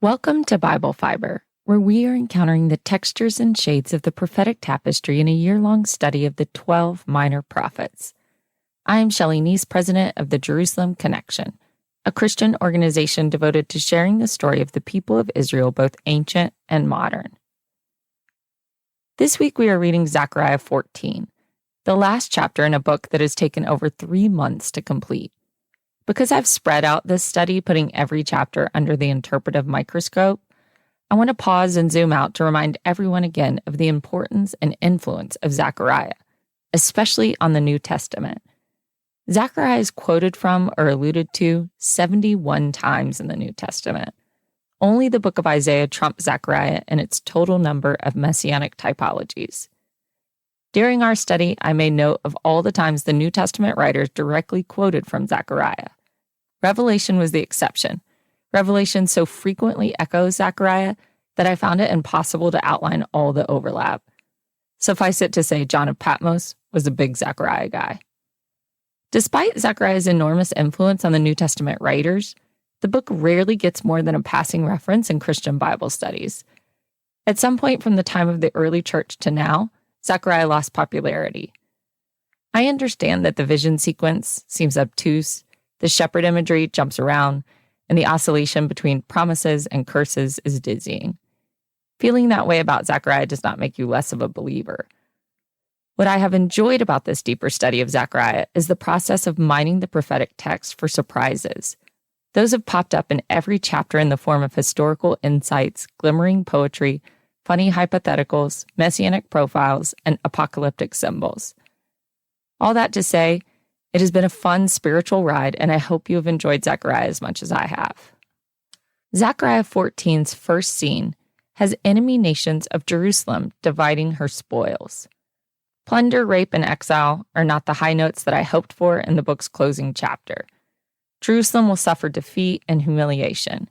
Welcome to Bible Fiber, where we are encountering the textures and shades of the prophetic tapestry in a year-long study of the 12 minor prophets. I am Shelley Neese, president of the Jerusalem Connection, a Christian organization devoted to sharing the story of the people of Israel, both ancient and modern. This week we are reading Zechariah 14, the last chapter in a book that has taken over 3 months to complete. Because I've spread out this study, putting every chapter under the interpretive microscope, I want to pause and zoom out to remind everyone again of the importance and influence of Zechariah, especially on the New Testament. Zechariah is quoted from or alluded to 71 times in the New Testament. Only the book of Isaiah trumps Zechariah in its total number of messianic typologies. During our study, I made note of all the times the New Testament writers directly quoted from Zechariah. Revelation was the exception. Revelation so frequently echoes Zechariah that I found it impossible to outline all the overlap. Suffice it to say, John of Patmos was a big Zechariah guy. Despite Zechariah's enormous influence on the New Testament writers, the book rarely gets more than a passing reference in Christian Bible studies. At some point from the time of the early church to now, Zechariah lost popularity. I understand that the vision sequence seems obtuse, the shepherd imagery jumps around, and the oscillation between promises and curses is dizzying. Feeling that way about Zechariah does not make you less of a believer. What I have enjoyed about this deeper study of Zechariah is the process of mining the prophetic text for surprises. Those have popped up in every chapter in the form of historical insights, glimmering poetry, funny hypotheticals, messianic profiles, and apocalyptic symbols. All that to say, it has been a fun spiritual ride, and I hope you have enjoyed Zechariah as much as I have. Zechariah 14's first scene has enemy nations of Jerusalem dividing her spoils. Plunder, rape, and exile are not the high notes that I hoped for in the book's closing chapter. Jerusalem will suffer defeat and humiliation.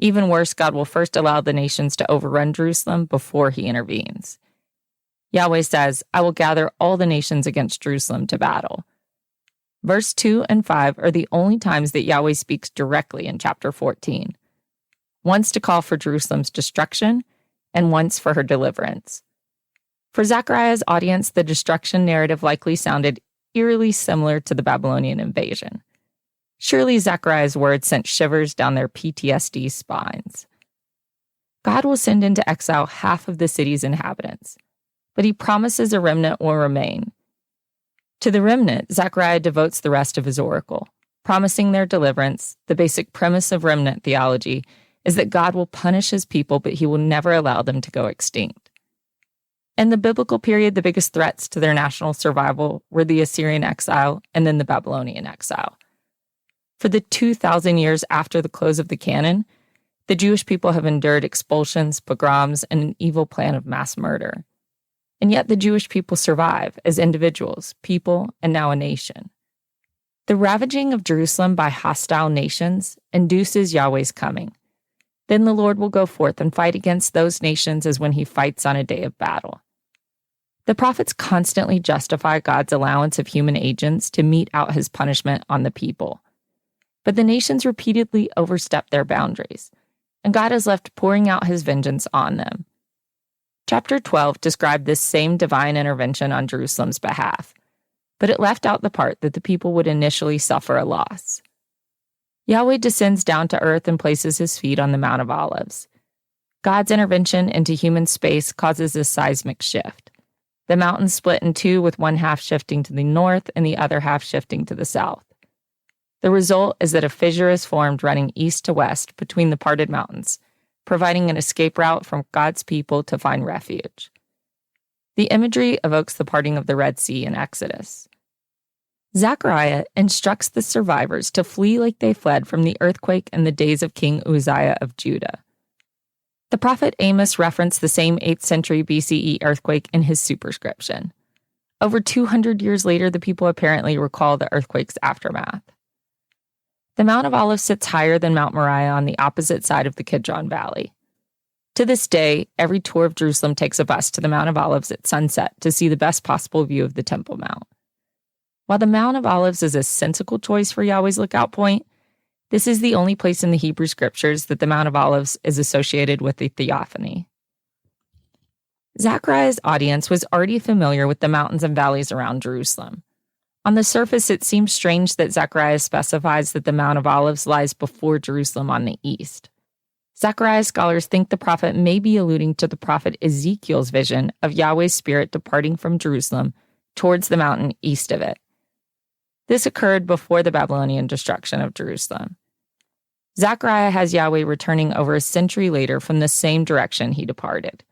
Even worse, God will first allow the nations to overrun Jerusalem before he intervenes. Yahweh says, "I will gather all the nations against Jerusalem to battle." Verse 2 and 5 are the only times that Yahweh speaks directly in chapter 14. Once to call for Jerusalem's destruction, and once for her deliverance. For Zechariah's audience, the destruction narrative likely sounded eerily similar to the Babylonian invasion. Surely Zechariah's words sent shivers down their PTSD spines. God will send into exile half of the city's inhabitants, but he promises a remnant will remain. To the remnant, Zechariah devotes the rest of his oracle, promising their deliverance. The basic premise of remnant theology is that God will punish his people, but he will never allow them to go extinct. In the biblical period, the biggest threats to their national survival were the Assyrian exile and then the Babylonian exile. For the 2,000 years after the close of the canon, the Jewish people have endured expulsions, pogroms, and an evil plan of mass murder. And yet the Jewish people survive as individuals, people, and now a nation. The ravaging of Jerusalem by hostile nations induces Yahweh's coming. Then the Lord will go forth and fight against those nations as when he fights on a day of battle. The prophets constantly justify God's allowance of human agents to mete out his punishment on the people. But the nations repeatedly overstep their boundaries, and God is left pouring out his vengeance on them. Chapter 12 described this same divine intervention on Jerusalem's behalf, but it left out the part that the people would initially suffer a loss. Yahweh descends down to earth and places his feet on the Mount of Olives. God's intervention into human space causes a seismic shift. The mountains split in two, with one half shifting to the north and the other half shifting to the south. The result is that a fissure is formed running east to west between the parted mountains, providing an escape route from God's people to find refuge. The imagery evokes the parting of the Red Sea in Exodus. Zechariah instructs the survivors to flee like they fled from the earthquake in the days of King Uzziah of Judah. The prophet Amos referenced the same 8th century BCE earthquake in his superscription. Over 200 years later, the people apparently recall the earthquake's aftermath. The Mount of Olives sits higher than Mount Moriah on the opposite side of the Kidron Valley. To this day, every tour of Jerusalem takes a bus to the Mount of Olives at sunset to see the best possible view of the Temple Mount. While the Mount of Olives is a sensical choice for Yahweh's lookout point, This is the only place in the Hebrew Scriptures that the Mount of Olives is associated with the theophany. Zechariah's audience was already familiar with the mountains and valleys around Jerusalem. On the surface, it seems strange that Zechariah specifies that the Mount of Olives lies before Jerusalem on the east. Zechariah scholars think the prophet may be alluding to the prophet Ezekiel's vision of Yahweh's Spirit departing from Jerusalem towards the mountain east of it. This occurred before the Babylonian destruction of Jerusalem. Zechariah has Yahweh returning over a century later from the same direction he departed.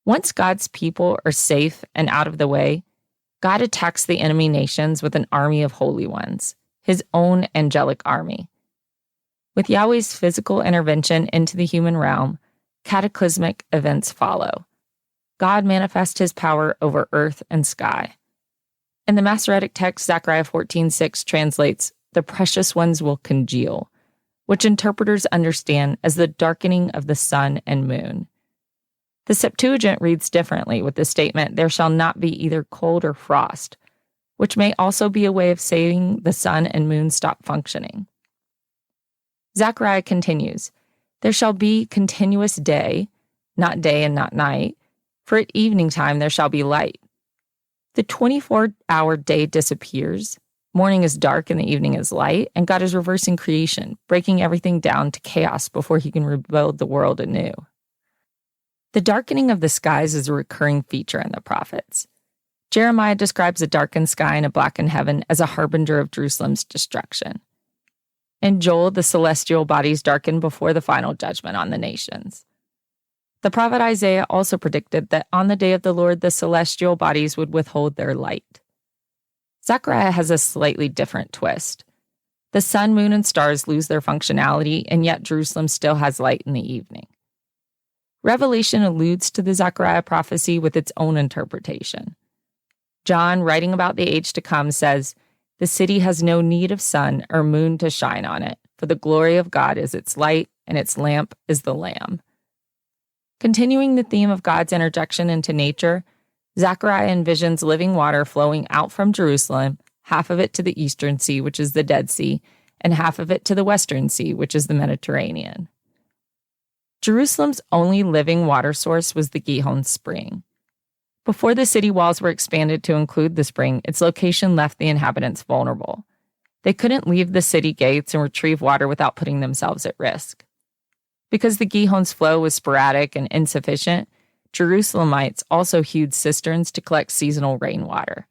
Once God's people are safe and out of the way, God attacks the enemy nations with an army of holy ones, his own angelic army. With Yahweh's physical intervention into the human realm, cataclysmic events follow. God manifests his power over earth and sky. In the Masoretic text, Zechariah 14:6 translates, "The precious ones will congeal," which interpreters understand as the darkening of the sun and moon. The Septuagint reads differently with the statement, "There shall not be either cold or frost," which may also be a way of saying the sun and moon stop functioning. Zechariah continues, "There shall be continuous day, not day and not night, for at evening time there shall be light." The 24-hour day disappears, morning is dark and the evening is light, and God is reversing creation, breaking everything down to chaos before he can rebuild the world anew. The darkening of the skies is a recurring feature in the prophets. Jeremiah describes a darkened sky and a blackened heaven as a harbinger of Jerusalem's destruction. In Joel, the celestial bodies darken before the final judgment on the nations. The prophet Isaiah also predicted that on the day of the Lord, the celestial bodies would withhold their light. Zechariah has a slightly different twist. The sun, moon, and stars lose their functionality, and yet Jerusalem still has light in the evening. Revelation alludes to the Zechariah prophecy with its own interpretation. John, writing about the age to come, says, "The city has no need of sun or moon to shine on it, for the glory of God is its light, and its lamp is the Lamb." Continuing the theme of God's interjection into nature, Zechariah envisions living water flowing out from Jerusalem, half of it to the eastern sea, which is the Dead Sea, and half of it to the western sea, which is the Mediterranean. Jerusalem's only living water source was the Gihon Spring. Before the city walls were expanded to include the spring, its location left the inhabitants vulnerable. They couldn't leave the city gates and retrieve water without putting themselves at risk. Because the Gihon's flow was sporadic and insufficient, Jerusalemites also hewed cisterns to collect seasonal rainwater.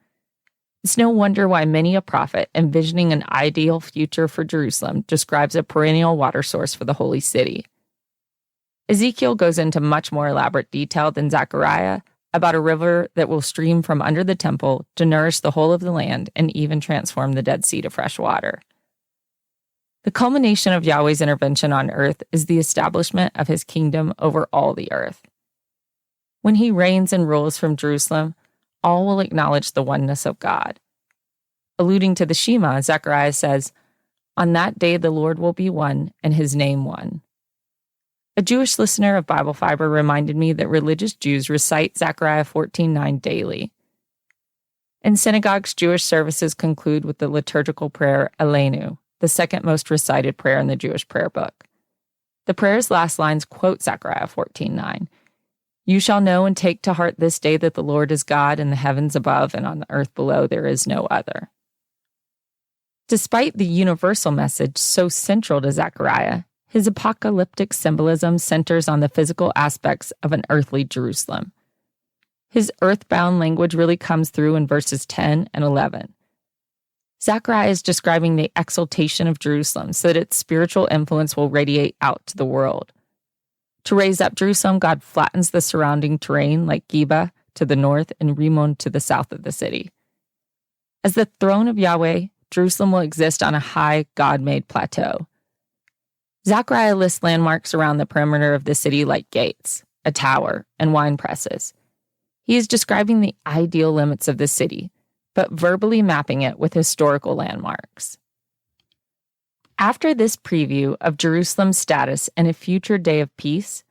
It's no wonder why many a prophet, envisioning an ideal future for Jerusalem, describes a perennial water source for the holy city. Ezekiel goes into much more elaborate detail than Zechariah about a river that will stream from under the temple to nourish the whole of the land and even transform the Dead Sea to fresh water. The culmination of Yahweh's intervention on earth is the establishment of his kingdom over all the earth. When he reigns and rules from Jerusalem, all will acknowledge the oneness of God. Alluding to the Shema, Zechariah says, "On that day the Lord will be one, and his name one." A Jewish listener of Bible Fiber reminded me that religious Jews recite Zechariah 14:9 daily. In synagogues, Jewish services conclude with the liturgical prayer Aleinu, the second most recited prayer in the Jewish prayer book. The prayer's last lines quote Zechariah 14:9. "You shall know and take to heart this day that the Lord is God in the heavens above and on the earth below there is no other." Despite the universal message so central to Zechariah, his apocalyptic symbolism centers on the physical aspects of an earthly Jerusalem. His earthbound language really comes through in verses 10 and 11. Zechariah is describing the exaltation of Jerusalem so that its spiritual influence will radiate out to the world. To raise up Jerusalem, God flattens the surrounding terrain like Geba to the north and Rimmon to the south of the city. As the throne of Yahweh, Jerusalem will exist on a high, God-made plateau. Zechariah lists landmarks around the perimeter of the city like gates, a tower, and wine presses. He is describing the ideal limits of the city, but verbally mapping it with historical landmarks. After this preview of Jerusalem's status and a future day of peace,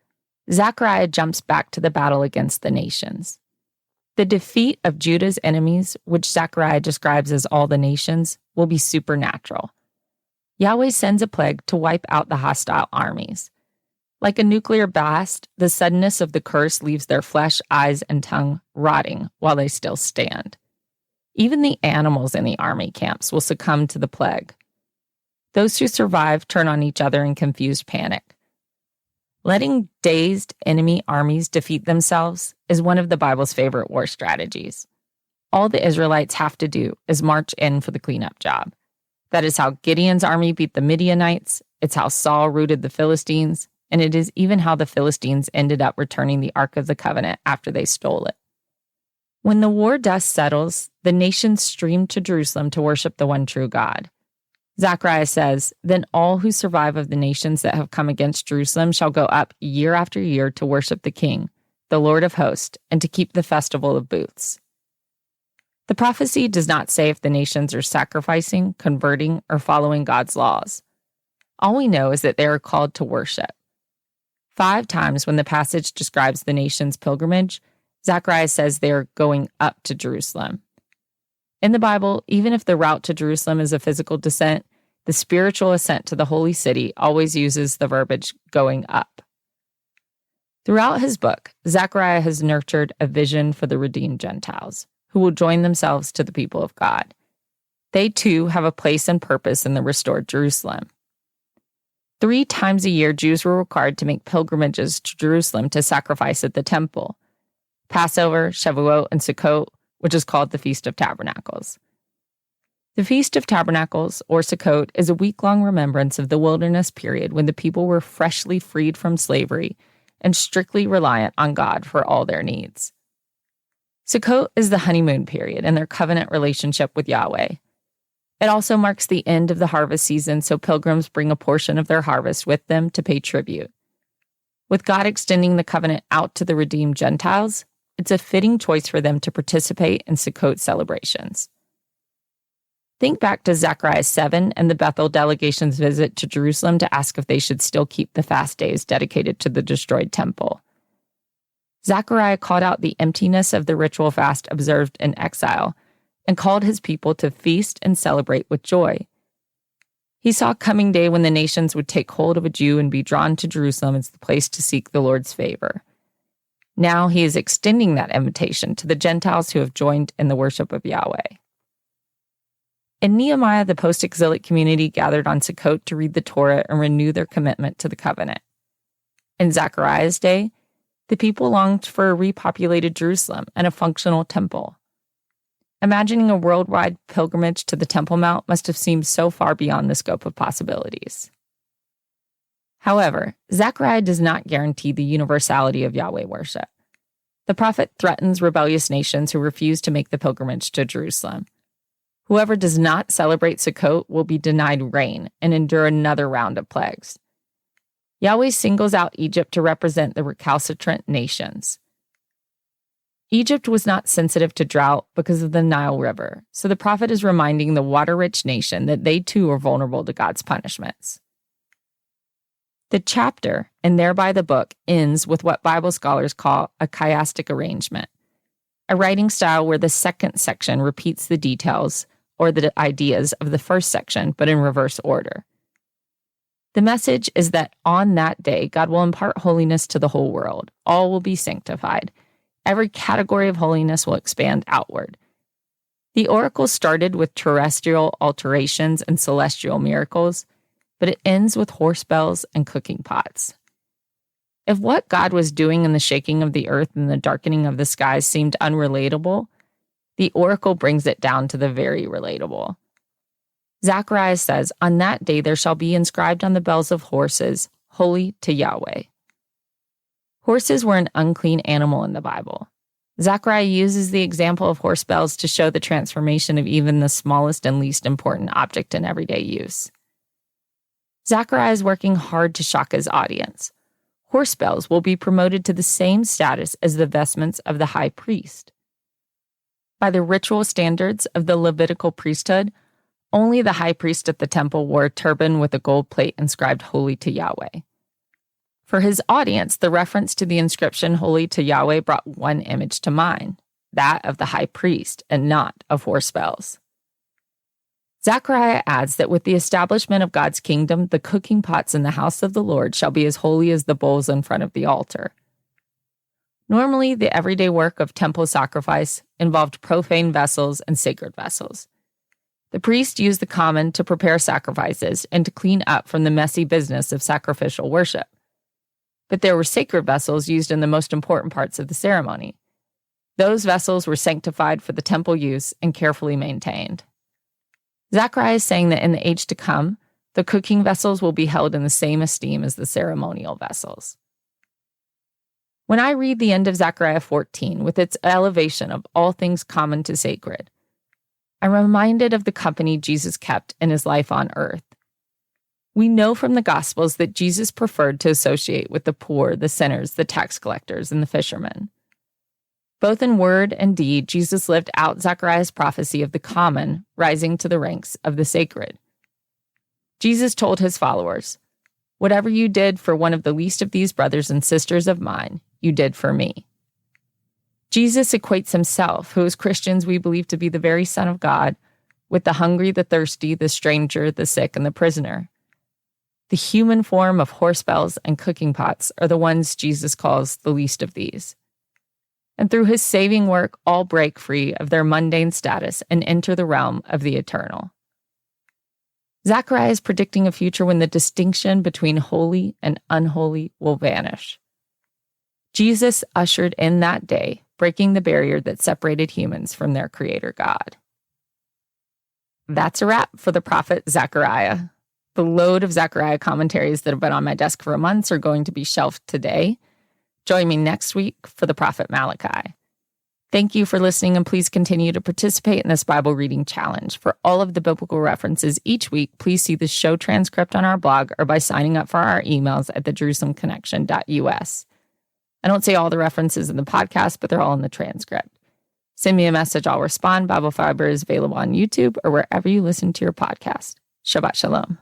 Zechariah jumps back to the battle against the nations. The defeat of Judah's enemies, which Zechariah describes as all the nations, will be supernatural. Yahweh sends a plague to wipe out the hostile armies. Like a nuclear blast, the suddenness of the curse leaves their flesh, eyes, and tongue rotting while they still stand. Even the animals in the army camps will succumb to the plague. Those who survive turn on each other in confused panic. Letting dazed enemy armies defeat themselves is one of the Bible's favorite war strategies. All the Israelites have to do is march in for the cleanup job. That is how Gideon's army beat the Midianites, it's how Saul routed the Philistines, and it is even how the Philistines ended up returning the Ark of the Covenant after they stole it. When the war dust settles, the nations stream to Jerusalem to worship the one true God. Zechariah says, "Then all who survive of the nations that have come against Jerusalem shall go up year after year to worship the King, the Lord of hosts, and to keep the festival of booths." The prophecy does not say if the nations are sacrificing, converting, or following God's laws. All we know is that they are called to worship. 5 times when the passage describes the nation's pilgrimage, Zechariah says they are going up to Jerusalem. In the Bible, even if the route to Jerusalem is a physical descent, the spiritual ascent to the holy city always uses the verbiage going up. Throughout his book, Zechariah has nurtured a vision for the redeemed Gentiles, who will join themselves to the people of God. They too have a place and purpose in the restored Jerusalem. 3 times a year, Jews were required to make pilgrimages to Jerusalem to sacrifice at the temple: Passover, Shavuot, and Sukkot, which is called the Feast of Tabernacles. The Feast of Tabernacles, or Sukkot, is a week-long remembrance of the wilderness period when the people were freshly freed from slavery and strictly reliant on God for all their needs. Sukkot is the honeymoon period in their covenant relationship with Yahweh. It also marks the end of the harvest season, so pilgrims bring a portion of their harvest with them to pay tribute. With God extending the covenant out to the redeemed Gentiles, it's a fitting choice for them to participate in Sukkot celebrations. Think back to Zechariah 7 and the Bethel delegation's visit to Jerusalem to ask if they should still keep the fast days dedicated to the destroyed temple. Zechariah called out the emptiness of the ritual fast observed in exile and called his people to feast and celebrate with joy. He saw a coming day when the nations would take hold of a Jew and be drawn to Jerusalem as the place to seek the Lord's favor. Now he is extending that invitation to the Gentiles who have joined in the worship of Yahweh. In Nehemiah, the post-exilic community gathered on Sukkot to read the Torah and renew their commitment to the covenant. In Zechariah's day, the people longed for a repopulated Jerusalem and a functional temple. Imagining a worldwide pilgrimage to the Temple Mount must have seemed so far beyond the scope of possibilities. However, Zechariah does not guarantee the universality of Yahweh worship. The prophet threatens rebellious nations who refuse to make the pilgrimage to Jerusalem. Whoever does not celebrate Sukkot will be denied rain and endure another round of plagues. Yahweh singles out Egypt to represent the recalcitrant nations. Egypt was not sensitive to drought because of the Nile River, so the prophet is reminding the water-rich nation that they too are vulnerable to God's punishments. The chapter, and thereby the book, ends with what Bible scholars call a chiastic arrangement, a writing style where the second section repeats the details or the ideas of the first section, but in reverse order. The message is that on that day, God will impart holiness to the whole world. All will be sanctified. Every category of holiness will expand outward. The oracle started with terrestrial alterations and celestial miracles, but it ends with horse bells and cooking pots. If what God was doing in the shaking of the earth and the darkening of the skies seemed unrelatable, the oracle brings it down to the very relatable. Zechariah says, "On that day there shall be inscribed on the bells of horses, holy to Yahweh." Horses were an unclean animal in the Bible. Zechariah uses the example of horse bells to show the transformation of even the smallest and least important object in everyday use. Zechariah is working hard to shock his audience. Horse bells will be promoted to the same status as the vestments of the high priest. By the ritual standards of the Levitical priesthood, only the high priest at the temple wore a turban with a gold plate inscribed "Holy to Yahweh." For his audience, the reference to the inscription "Holy to Yahweh" brought one image to mind, that of the high priest, and not of horse bells. Zechariah adds that with the establishment of God's kingdom, the cooking pots in the house of the Lord shall be as holy as the bowls in front of the altar. Normally, the everyday work of temple sacrifice involved profane vessels and sacred vessels. The priest used the common to prepare sacrifices and to clean up from the messy business of sacrificial worship. But there were sacred vessels used in the most important parts of the ceremony. Those vessels were sanctified for the temple use and carefully maintained. Zechariah is saying that in the age to come, the cooking vessels will be held in the same esteem as the ceremonial vessels. When I read the end of Zechariah 14 with its elevation of all things common to sacred, I'm reminded of the company Jesus kept in his life on earth. We know from the Gospels that Jesus preferred to associate with the poor, the sinners, the tax collectors, and the fishermen. Both in word and deed, Jesus lived out Zechariah's prophecy of the common rising to the ranks of the sacred. Jesus told his followers, "Whatever you did for one of the least of these brothers and sisters of mine, you did for me." Jesus equates himself, who as Christians we believe to be the very Son of God, with the hungry, the thirsty, the stranger, the sick, and the prisoner. The human form of horse bells and cooking pots are the ones Jesus calls the least of these. And through his saving work, all break free of their mundane status and enter the realm of the eternal. Zechariah is predicting a future when the distinction between holy and unholy will vanish. Jesus ushered in that day, breaking the barrier that separated humans from their Creator God. That's a wrap for the prophet Zechariah. The load of Zechariah commentaries that have been on my desk for months are going to be shelved today. Join me next week for the prophet Malachi. Thank you for listening, and please continue to participate in this Bible reading challenge. For all of the biblical references each week, please see the show transcript on our blog or by signing up for our emails at thejerusalemconnection.us. I don't say all the references in the podcast, but they're all in the transcript. Send me a message, I'll respond. Bible Fiber is available on YouTube or wherever you listen to your podcast. Shabbat Shalom.